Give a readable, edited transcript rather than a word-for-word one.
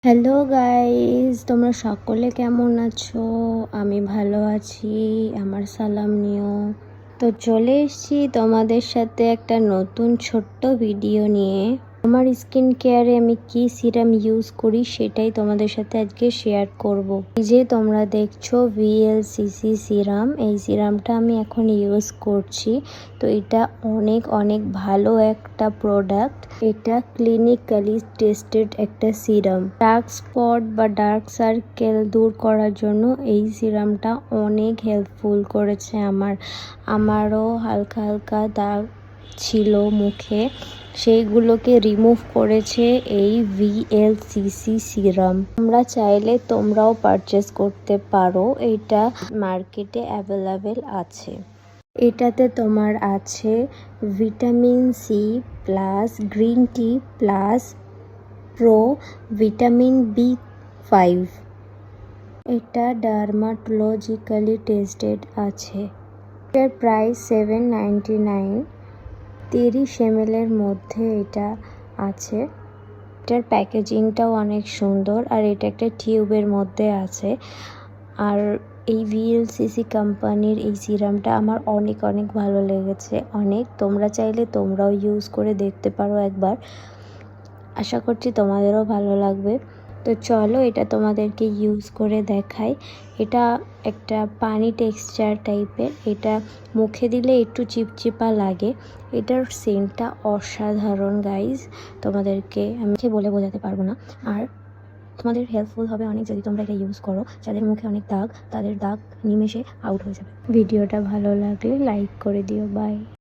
Hello guys, তোমরা সকলে কেমন আছো? আমি ভালো আছি, আমার সালাম নিও। তো চলে এসেছি তোমাদের সাথে একটা নতুন ছোট্ট ভিডিও নিয়ে। আমার স্কিন কেয়ারে আমি কি সিরাম ইউজ করি সেটাই তোমাদের সাথে আজকে শেয়ার করব। এই যে তোমরা দেখছো VLCC সিরাম, এই সিরামটা আমি এখন ইউজ করছি। তো এটা অনেক অনেক ভালো একটা প্রোডাক্ট। এটা ক্লিনিক্যালি টেস্টেড একটা সিরাম। ডার্ক স্পট বা ডার্ক সার্কেল দূর করার জন্য এই সিরামটা অনেক হেল্পফুল করেছে। আমারও হালকা হালকা দাগ ছিল মুখে, সেইগুলোকে রিমুভ করেছে এই VLCC সিরাম। তোমরা চাইলে তোমরাও পারচেস করতে পারো, এটা মার্কেটে অ্যাভেলেবেল আছে। এটাতে তোমার আছে vitamin C plus green tea plus pro vitamin B5। এটা ডার্মাটোলজিক্যালি টেস্টেড আছে। এটার প্রাইস 799। 30 ml এর মধ্যে এটা আছে। এটার প্যাকেজিংটাও অনেক সুন্দর, আর এটা একটা টিউবের মধ্যে আছে। আর এই VLCC কোম্পানির এই সিরামটা আমার অনেক অনেক ভালো লেগেছে। তোমরা চাইলে তোমরাও ইউজ করে দেখতে পারো একবার। আশা করছি তোমাদেরও ভালো লাগবে। তো চলো এটা তোমাদেরকে ইউজ করে দেখাই। এটা একটা পানি টেক্সচার টাইপের। এটা মুখে দিলে একটু চিপচিপা লাগে। এটার সেন্টটা অসাধারণ গাইজ, তোমাদেরকে আমি বলে বোঝাতে পারবো না। আর তোমাদের হেল্পফুল হবে অনেক যদি তোমরা এটা ইউজ করো। যাদের মুখে অনেক দাগ, তাদের দাগ নিমেষে আউট হয়ে যাবে। ভিডিওটা ভালো লাগলে লাইক করে দিও। বাই।